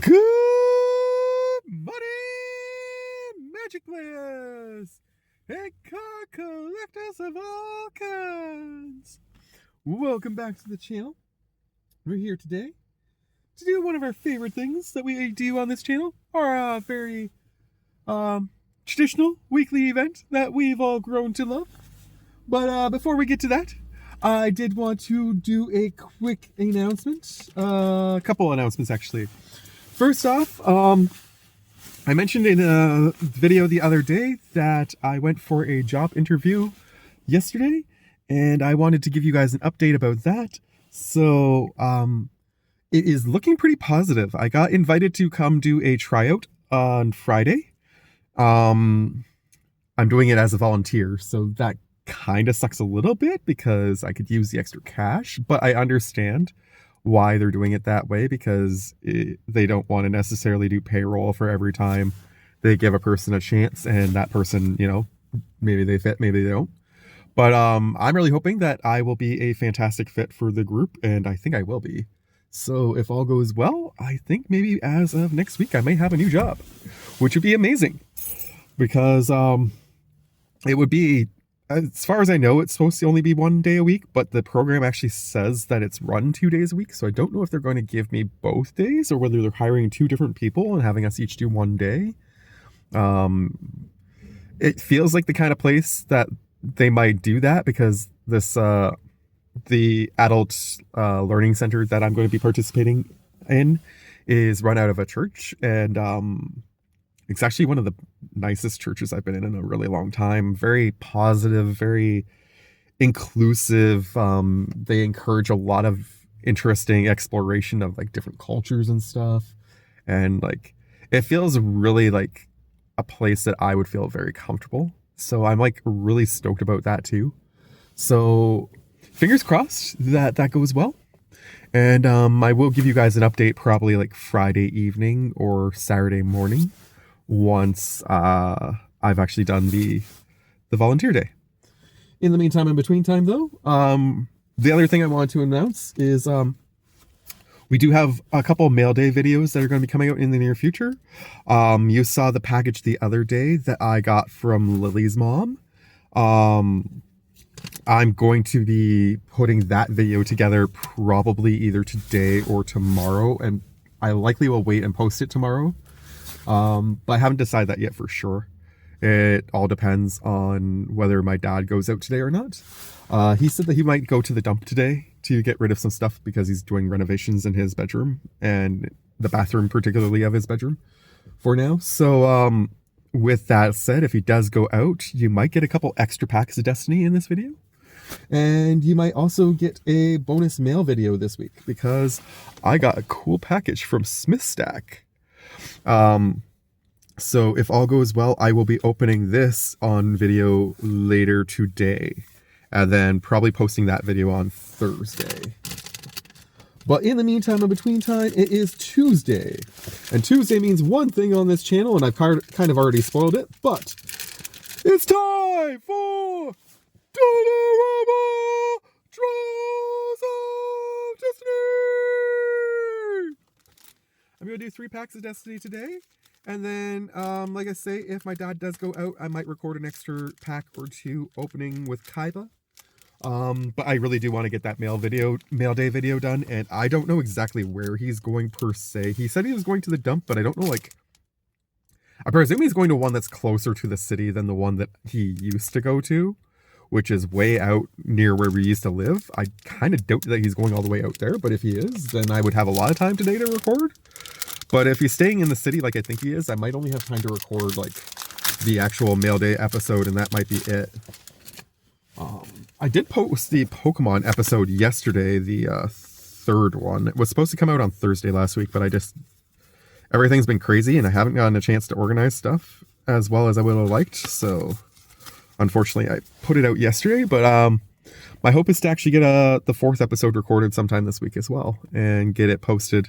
Good morning, Magic Players and card collectors of all kinds. Welcome back to the channel. We're here today to do one of our favorite things that we do on this channel, our very traditional weekly event that we've all grown to love. But before we get to that, I did want to do a quick announcement, a couple announcements actually. First off, I mentioned in a video the other day that I went for a job interview yesterday, and I wanted to give you guys an update about that. So it is looking pretty positive. I got invited to come do a tryout on Friday. I'm doing it as a volunteer, so that kind of sucks a little bit because I could use the extra cash, but I understand why they're doing it that way, because they don't want to necessarily do payroll for every time they give a person a chance, and that person, you know, maybe they fit, maybe they don't. But I'm really hoping that I will be a fantastic fit for the group, and I think I will be. So if all goes well, I think maybe as of next week I may have a new job, which would be amazing, because it would be, as far as I know, it's supposed to only be 1 day a week, but the program actually says that it's run 2 days a week. So I don't know if they're going to give me both days or whether they're hiring 2 different people and having us each do 1 day. It feels like the kind of place that they might do that, because this, the adult learning center that I'm going to be participating in is run out of a church, and it's actually one of the nicest churches I've been in a really long time. Very positive, very inclusive. They encourage a lot of interesting exploration of like different cultures and stuff. And like, it feels really like a place that I would feel very comfortable. So I'm like really stoked about that too. So fingers crossed that that goes well. And I will give you guys an update probably like Friday evening or Saturday morning, once I've actually done the volunteer day. In the meantime, in between time though, the other thing I wanted to announce is we do have a couple mail day videos that are going to be coming out in the near future. You saw the package the other day that I got from Lily's mom. I'm going to be putting that video together probably either today or tomorrow, and I likely will wait and post it tomorrow. But I haven't decided that yet for sure. It all depends on whether my dad goes out today or not. He said that he might go to the dump today to get rid of some stuff because he's doing renovations in his bedroom, and the bathroom particularly of his bedroom for now. So with that said, if he does go out, you might get a couple extra packs of Destiny in this video. And you might also get a bonus mail video this week, because I got a cool package from Smith Stack. So if all goes well, I will be opening this on video later today, and then probably posting that video on Thursday. But in the meantime, in between time, it is Tuesday. And Tuesday means one thing on this channel, and I've kind of already spoiled it, but it's time for Dollarama Draws of Destiny! I'm going to do 3 packs of Destiny today. And then, like I say, if my dad does go out, I might record an extra pack or 2 opening with Kaiba. But I really do want to get that mail day video done, and I don't know exactly where he's going per se. He said he was going to the dump, but I don't know, like, I presume he's going to one that's closer to the city than the one that he used to go to, which is way out near where we used to live. I kind of doubt that he's going all the way out there, but if he is, then I would have a lot of time today to record. But if he's staying in the city like I think he is, I might only have time to record like the actual mail day episode, and that might be it. I did post the Pokemon episode yesterday, the 3rd one. It was supposed to come out on Thursday last week, but everything's been crazy and I haven't gotten a chance to organize stuff as well as I would have liked. So unfortunately I put it out yesterday, but my hope is to actually get the 4th episode recorded sometime this week as well, and get it posted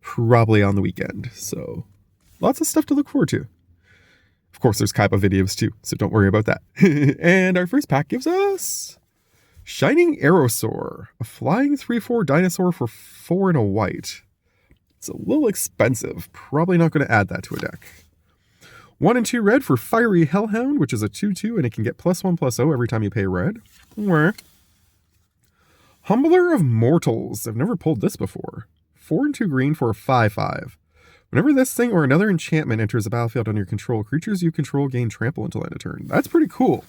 probably on the weekend. So lots of stuff to look forward to. Of course, there's Kaiba videos too, so don't worry about that. And our first pack gives us Shining Aerosaur, a flying 3/4 dinosaur for 4 and a white. It's a little expensive. Probably not going to add that to a deck. 1 and 2 red for Fiery Hellhound, which is a 2/2, and it can get +1/+0 every time you pay red. Humbler of Mortals. I've never pulled this before. 4 and 2 green for a 5/5. Whenever this thing or another enchantment enters the battlefield under your control, creatures you control gain trample until end of turn. That's pretty cool.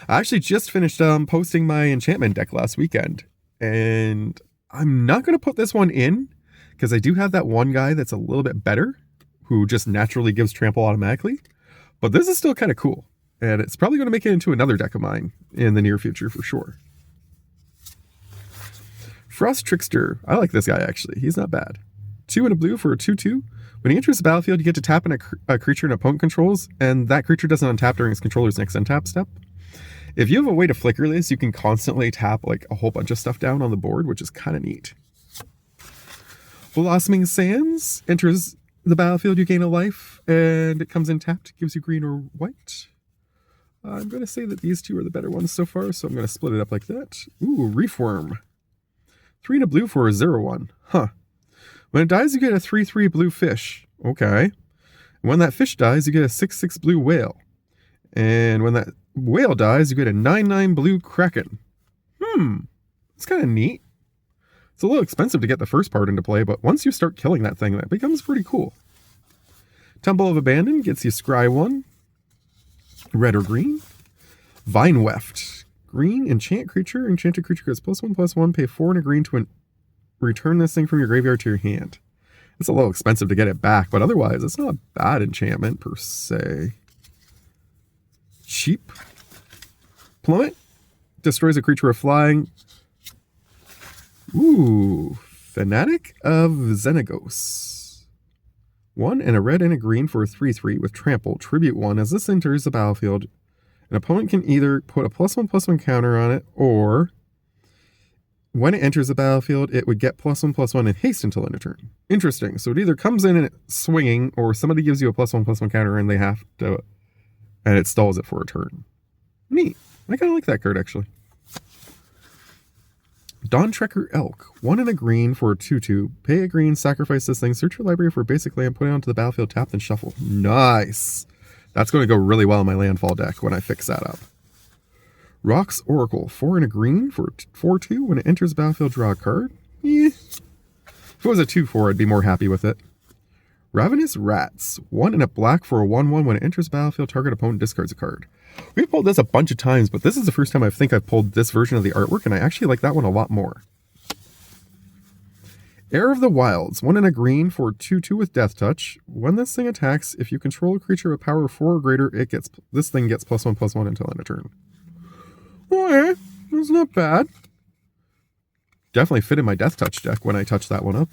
I actually just finished posting my enchantment deck last weekend, and I'm not going to put this one in because I do have that one guy that's a little bit better, who just naturally gives trample automatically. But this is still kind of cool, and it's probably going to make it into another deck of mine in the near future for sure. Frost Trickster. I like this guy, actually. He's not bad. 2 and a blue for a 2/2. When he enters the battlefield, you get to tap in a creature an opponent controls, and that creature doesn't untap during its controller's next untap step. If you have a way to flicker this, you can constantly tap like a whole bunch of stuff down on the board, which is kind of neat. Blossoming Sands enters the battlefield, you gain a life, and it comes in tapped, gives you green or white. I'm going to say that these two are the better ones so far, so I'm going to split it up like that. Ooh, Reefworm. 3 and a blue for a 0/1. Huh. When it dies, you get a 3/3 blue fish. Okay. When that fish dies, you get a 6/6 blue whale. And when that whale dies, you get a 9/9 blue kraken. It's kind of neat. It's a little expensive to get the first part into play, but once you start killing that thing, that becomes pretty cool. Temple of Abandon gets you scry 1. Red or green. Vine Weft. Green, enchant creature. Enchanted creature gets +1/+1. Pay 4 and a green to return this thing from your graveyard to your hand. It's a little expensive to get it back, but otherwise, it's not a bad enchantment per se. Cheap. Plummet. Destroys a creature with flying. Ooh. Fanatic of Xenagos. 1 and a red and a green for a 3/3 with trample. Tribute 1. As this enters the battlefield, an opponent can either put a +1/+1 counter on it, or when it enters the battlefield, it would get +1/+1 and haste until end of turn. Interesting. So it either comes in and it's swinging, or somebody gives you a +1/+1 counter and they have to, and it stalls it for a turn. Neat. I kind of like that card, actually. Dawn Trekker Elk. 1 and a green for a 2/2. Pay a green, sacrifice this thing, search your library for a basic land, put it onto the battlefield, tap, then shuffle. Nice. That's going to go really well in my landfall deck when I fix that up. Rock's Oracle. 4 and a green for 4/2. When it enters the battlefield, draw a card. If it was a 2/4, I'd be more happy with it. Ravenous Rats. 1 and a black for a 1/1. When it enters the battlefield, target opponent discards a card. We've pulled this a bunch of times, but this is the first time I think I've pulled this version of the artwork, and I actually like that one a lot more. Heir of the Wilds. 1 and a green for 2/2 with Death Touch. When this thing attacks, if you control a creature with power 4 or greater, this thing gets +1/+1 until end of turn. Okay, that's not bad. Definitely fit in my Death Touch deck when I touch that one up.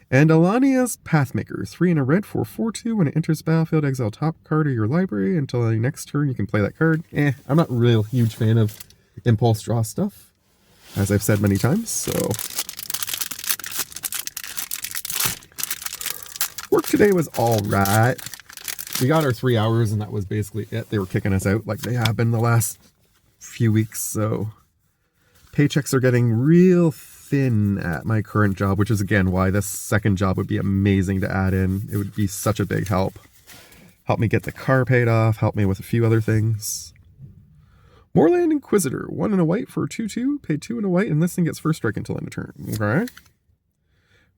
And Alania's Pathmaker. 3 and a red for 4/2. When it enters the battlefield, exile top card of your library. Until the next turn, you can play that card. I'm not really a huge fan of impulse draw stuff, as I've said many times, so. Work today was all right. We got our 3 hours, and that was basically it. They were kicking us out like they have been the last few weeks, so paychecks are getting real thin at my current job, which is again why this second job would be amazing to add in. It would be such a big help. Help me get the car paid off, help me with a few other things. Moorland Inquisitor. 1 and a white for 2/2. Pay 2 and a white, and this thing gets first strike until end of turn. Okay.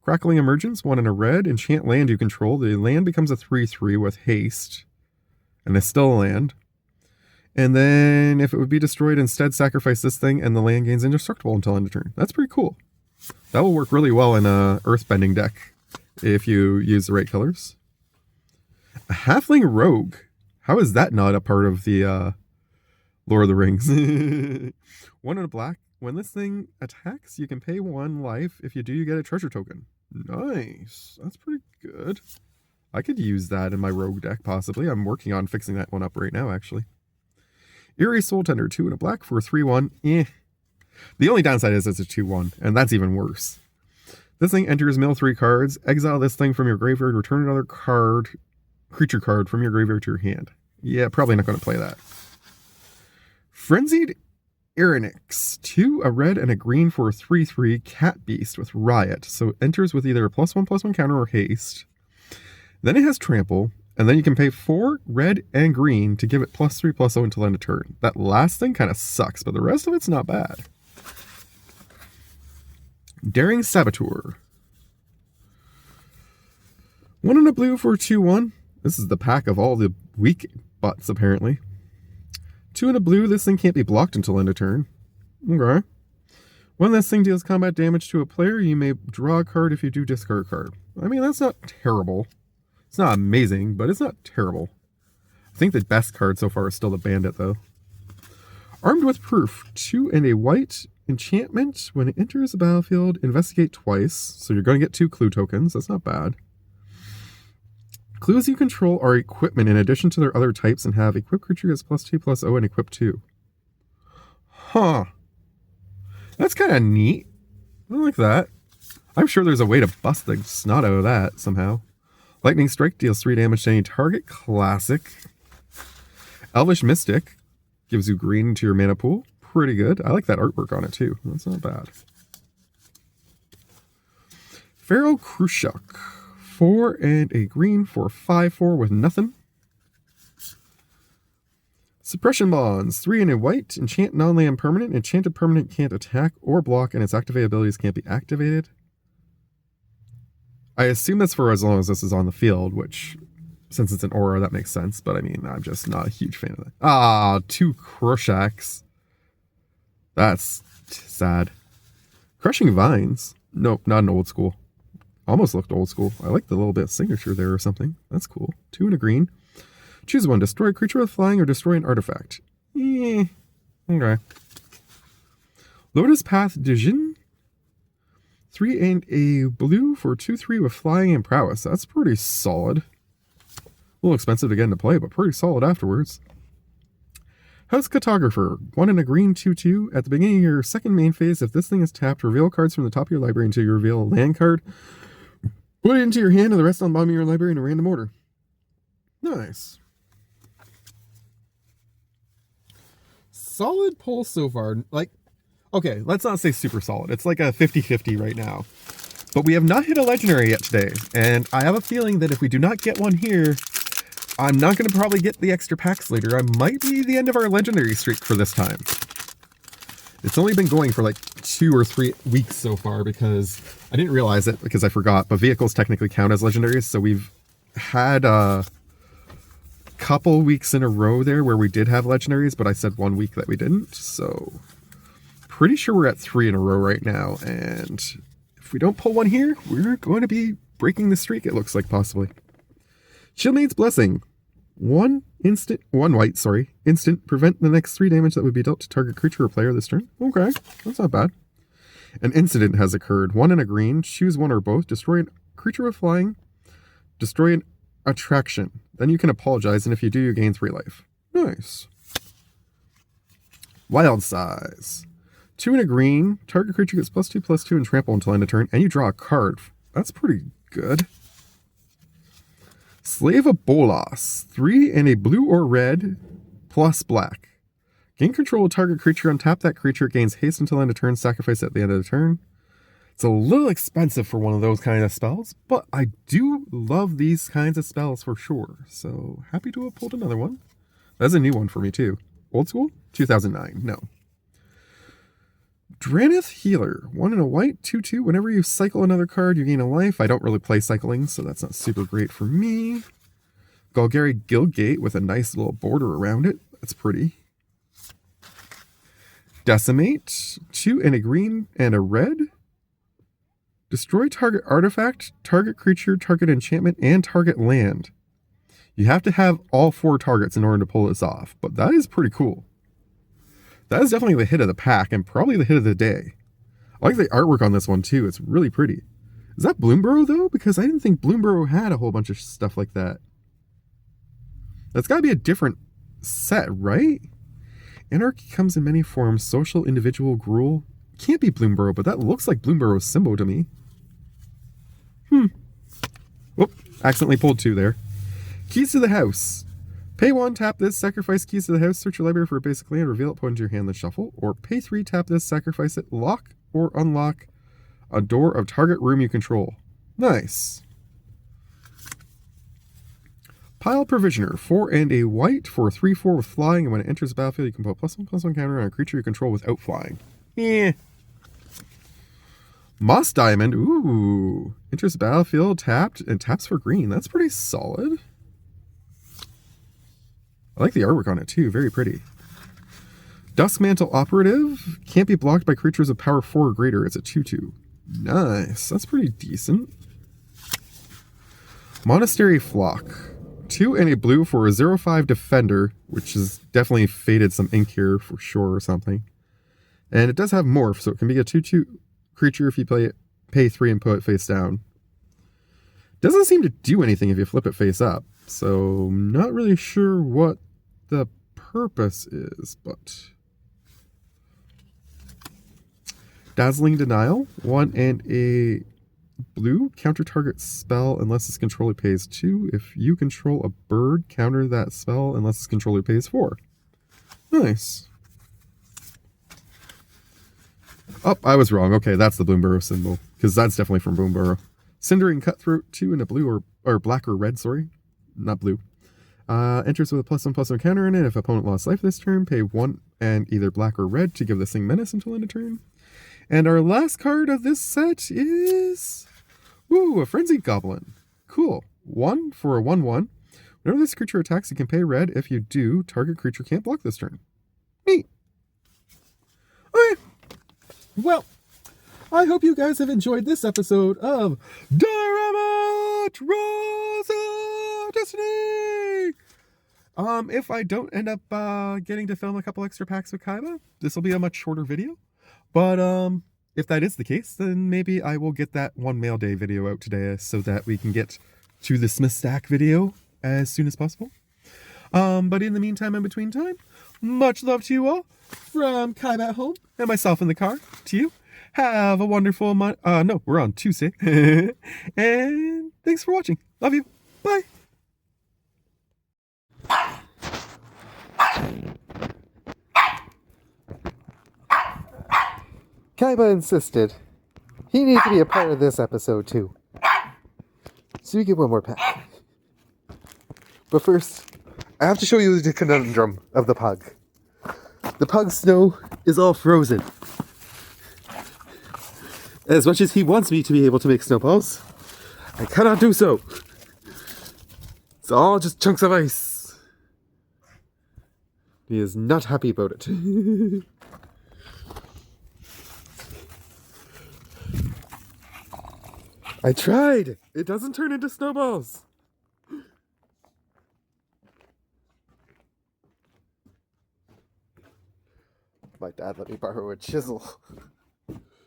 Crackling Emergence. 1 and a red. Enchant land you control. The land becomes a 3/3 with haste, and it's still a land. And then if it would be destroyed, instead sacrifice this thing, and the land gains indestructible until end of turn. That's pretty cool. That will work really well in a earthbending deck if you use the right colors. A Halfling Rogue. How is that not a part of the Lord of the Rings? 1 and a black. When this thing attacks, you can pay 1 life. If you do, you get a treasure token. Nice. That's pretty good. I could use that in my rogue deck, possibly. I'm working on fixing that one up right now, actually. Eerie Soul Tender. 2 and a black for a 3/1. The only downside is it's a 2/1, and that's even worse. This thing enters mill 3 cards. Exile this thing from your graveyard. Return another creature card from your graveyard to your hand. Yeah, probably not going to play that. Frenzied Aeronix. 2, a red and a green for a 3/3 cat beast with riot. So it enters with either a +1/+1 counter or haste. Then it has trample, and then you can pay 4 red and green to give it +3/+0 until end of turn. That last thing kind of sucks, but the rest of it's not bad. Daring Saboteur. 1 and a blue for a 2/1. This is the pack of all the weak butts, apparently. 2 and a blue, this thing can't be blocked until end of turn. Okay. When this thing deals combat damage to a player, you may draw a card. If you do, discard a card. I mean, that's not terrible. It's not amazing, but it's not terrible. I think the best card so far is still the Bandit, though. Armed with Proof. 2 and a white enchantment. When it enters the battlefield, investigate twice. So you're going to get 2 clue tokens. That's not bad. Clues you control are equipment in addition to their other types and have equipped creature gets +2/+0 and equip 2. Huh. That's kind of neat. I like that. I'm sure there's a way to bust the snot out of that somehow. Lightning Strike deals 3 damage to any target. Classic. Elvish Mystic gives you green to your mana pool. Pretty good. I like that artwork on it too. That's not bad. Pharaoh Krushuk. 4 and a green for 5/4 with nothing. Suppression Bonds. 3 and a white. Enchant non-land permanent. Enchanted permanent can't attack or block, and its activated abilities can't be activated. I assume that's for as long as this is on the field, which, since it's an aura, that makes sense. But I mean, I'm just not a huge fan of that. Ah, 2 Krushuks. That's sad. Crushing Vines. Nope, not an old school. Almost looked old school. I like the little bit of signature there or something. That's cool. 2 and a green. Choose one. Destroy a creature with flying or destroy an artifact. Okay. Lotus Path Dijin. 3 and a blue for 2/3 with flying and prowess. That's pretty solid. A little expensive to get into play, but pretty solid afterwards. House Cartographer. 1 and a green 2/2. At the beginning of your second main phase, if this thing is tapped, reveal cards from the top of your library until you reveal a land card. Put it into your hand and the rest on the bottom of your library in a random order. Nice. Solid pull so far. Like, okay, let's not say super solid. It's like a 50-50 right now. But we have not hit a legendary yet today. And I have a feeling that if we do not get one here, I'm not going to probably get the extra packs later. I might be the end of our legendary streak for this time. It's only been going for like 2 or 3 weeks so far because I didn't realize it because I forgot, but vehicles technically count as legendaries. So we've had a couple weeks in a row there where we did have legendaries, but I said 1 week that we didn't. So pretty sure we're at 3 in a row right now. And if we don't pull one here, we're going to be breaking the streak, it looks like, possibly. Shieldmaid's Blessing. 1 white, instant, prevent the next 3 damage that would be dealt to target creature or player this turn. Okay, that's not bad. An incident has occurred. 1 and a green, choose one or both, destroy a creature with flying, destroy an attraction. Then you can apologize, and if you do, you gain 3 life. Nice. Wild Size. 2 and a green, target creature gets +2/+2 and trample until end of turn, and you draw a card. That's pretty good. Slave of Bolas. 3 and a blue or red plus black. Gain control of target creature, untap that creature, gains haste until end of turn, sacrifice at the end of the turn. It's a little expensive for one of those kind of spells, but I do love these kinds of spells for sure. So happy to have pulled another one. That's a new one for me too. Old school? 2009. No. Dranith Healer. 1 and a white, 2/2. Whenever you cycle another card, you gain a life. I don't really play cycling, so that's not super great for me. Golgari Guildgate with a nice little border around it. That's pretty. Decimate. 2 and a green and a red. Destroy target artifact, target creature, target enchantment, and target land. You have to have all 4 targets in order to pull this off, but that is pretty cool. That is definitely the hit of the pack and probably the hit of the day. I like the artwork on this one too. It's really pretty. Is that Bloomborough though? Because I didn't think Bloomborough had a whole bunch of stuff like that. That's got to be a different set, right? Anarchy comes in many forms. Social, individual, Gruul. Can't be Bloomborough, but that looks like Bloomborough's symbol to me. Whoop. Accidentally pulled 2 there. Keys to the House. Pay 1, tap this, sacrifice keys to the house, search your library for a basic land, reveal it, put into your hand, then shuffle. Or pay 3, tap this, sacrifice it, lock or unlock a door of target room you control. Nice. Pile Provisioner, 4 and a white for a 3/4 with flying, and when it enters the battlefield, you can put +1/+1 counter on a creature you control without flying. Yeah. Moss Diamond, ooh. Enters the battlefield, tapped, and taps for green. That's pretty solid. I like the artwork on it too, very pretty. Duskmantle Operative, can't be blocked by creatures of power 4 or greater. It's a 2/2. Nice, that's pretty decent. Monastery Flock, 2 and a blue for a 0/5 defender, which is definitely faded some ink here for sure or something. And it does have morph, so it can be a 2/2 creature if you pay 3 and put it face down. Doesn't seem to do anything if you flip it face up, so I'm not really sure what the purpose is, but... Dazzling Denial, 1 and a blue, counter target spell unless its controller pays 2. If you control a bird, counter that spell unless its controller pays 4. Nice. Oh, I was wrong. Okay, that's the Bloomburrow symbol, because that's definitely from Bloomburrow. Cindering Cutthroat, 2 and a blue, or black or red, sorry. Not blue. Enters with a +1/+1 counter in it. If opponent lost life this turn, pay 1 and either black or red to give this thing menace until end of turn. And our last card of this set is... Ooh, a Frenzied Goblin. Cool. 1 for a 1/1. Whenever this creature attacks, you can pay red. If you do, target creature can't block this turn. Neat. Okay. Well, I hope you guys have enjoyed this episode of Dollarama Draws of Destiny! If I don't end up getting to film a couple extra packs with Kaiba, this will be a much shorter video. But if that is the case, then maybe I will get that one mail day video out today so that we can get to the Smith Stack video as soon as possible. But in the meantime, in between time, much love to you all from Kaiba at home and myself in the car to you. Have a wonderful month. No, we're on Tuesday. And thanks for watching. Love you. Bye. Kaiba insisted he needed to be a part of this episode too. So you get one more pack. But first, I have to show you the conundrum of the pug. The pug's snow is all frozen. As much as he wants me to be able to make snowballs, I cannot do so. It's all just chunks of ice. He is not happy about it. I tried! It doesn't turn into snowballs! My dad let me borrow a chisel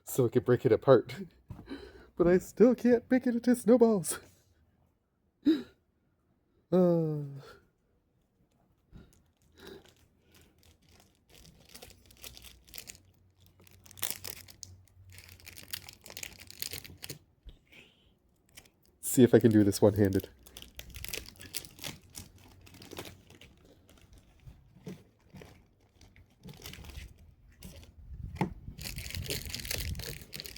so I could break it apart. But I still can't make it into snowballs. See if I can do this one-handed. At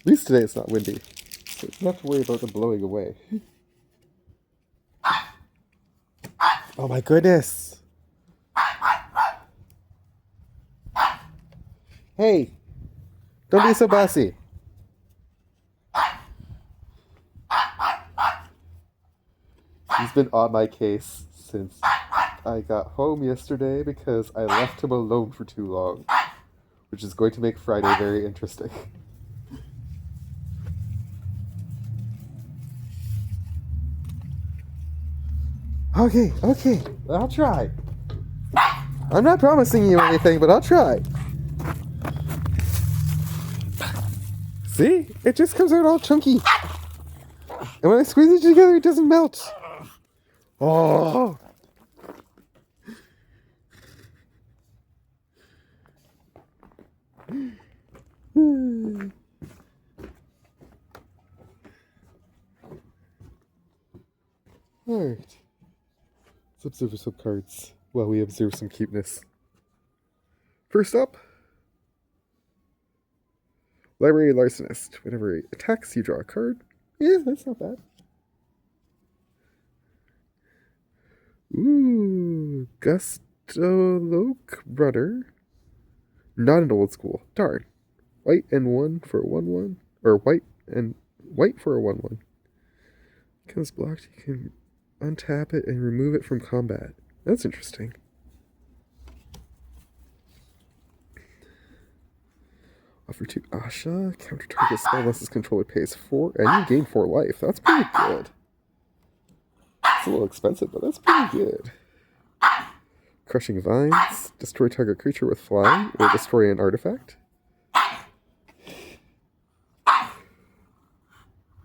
least today it's not windy, so you don't have to worry about them blowing away. Oh my goodness! Hey! Don't be so bossy! He's been on my case since I got home yesterday because I left him alone for too long, which is going to make Friday very interesting. Okay, I'll try. I'm not promising you anything, but I'll try. See? It just comes out all chunky. And when I squeeze it together, it doesn't melt. Oh! Alright. Let's observe some cards. while we observe some cuteness. First up, Library Larcenist. Whenever it attacks, you draw a card. Yeah, that's not bad. Ooh, Gustoloke Brother. Not an old school. Darn. White and 1 for a 1/1. Or white for a 1/1. Becomes blocked, you can untap it and remove it from combat. That's interesting. Offer to Asha. Counter target spell unless its controller pays 4, and you gain 4 life. That's pretty good. It's a little expensive, but that's pretty good. Crushing Vines. Destroy target creature with flying, or destroy an artifact.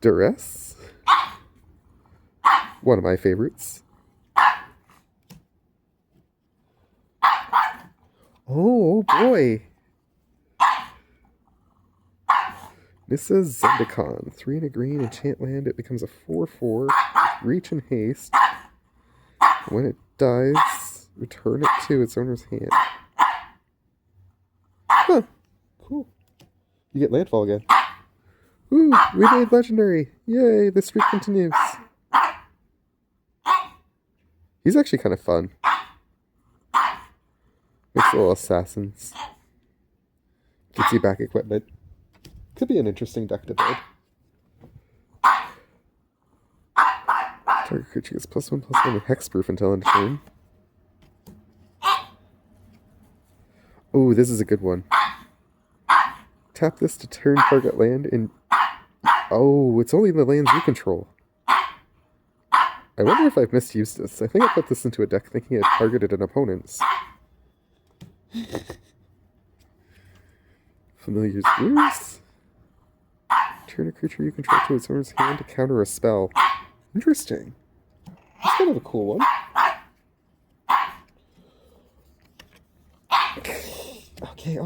Duress. One of my favorites. Oh boy. Nissa Zendikon. 3 and a green, enchant land. It becomes a 4/4. Reach and haste. When it dies, return it to its owner's hand. Huh. Cool. You get landfall again. Ooh, we made legendary. Yay, the streak continues. He's actually kind of fun. Makes little assassins. Gets you back equipment. Could be an interesting deck to build. Target creature gets +1/+1 and hexproof until end of turn. Oh, this is a good one. Tap this to turn target land and... Oh, it's only the lands you control. I wonder if I've misused this. I think I put this into a deck thinking it targeted an opponent's. Familiar's Ruse. Turn a creature you control to its owner's hand to counter a spell. Interesting. That's kind of a cool one. Okay.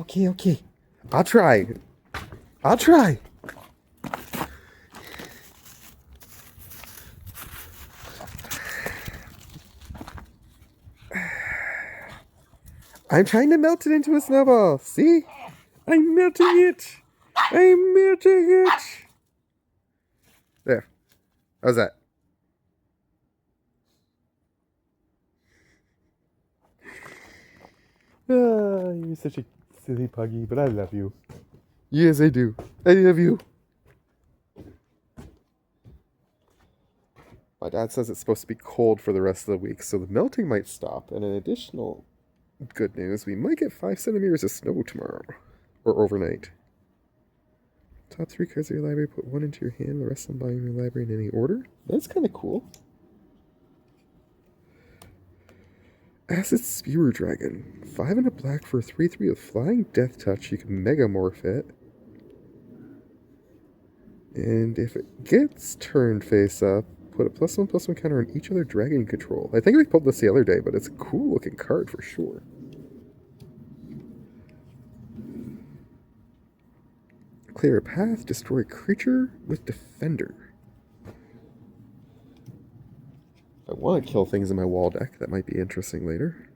I'll try. I'm trying to melt it into a snowball. See? I'm melting it. There. How's that? You're such a silly puggy, but I love you. Yes, I do. I love you. My dad says it's supposed to be cold for the rest of the week, so the melting might stop. And an additional good news, we might get 5 centimeters of snow tomorrow. Or overnight. Top 3 cards of your library, put 1 into your hand, the rest of them by your library in any order. That's kind of cool. Acid Spewer Dragon. 5 and a black for a 3/3 with Flying Death Touch. You can Megamorph it. And if it gets turned face up, put a +1/+1 counter on each other dragon you control. I think we pulled this the other day, but it's a cool looking card for sure. Clear a path, destroy a creature with Defender. If I want to kill things in my wall deck, that might be interesting later.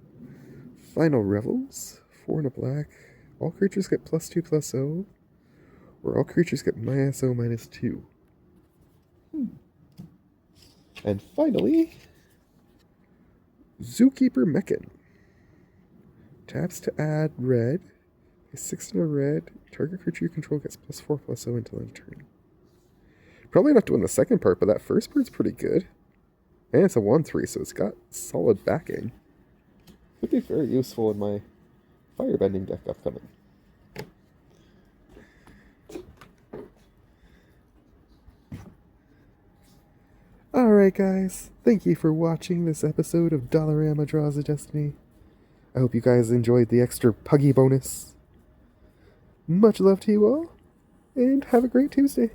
Final Revels, 4 and a black. All creatures get +2/+0, or all creatures get -0/-2. And finally, Zookeeper Mechan. Taps to add red. 6 in a red. Target creature you control gets +4/+0 until end of turn. Probably not doing the second part, but that first part's pretty good. And it's a 1/3, so it's got solid backing. Could be very useful in my firebending deck upcoming. Alright guys, thank you for watching this episode of Dollarama Draws a Destiny. I hope you guys enjoyed the extra puggy bonus. Much love to you all, and have a great Tuesday.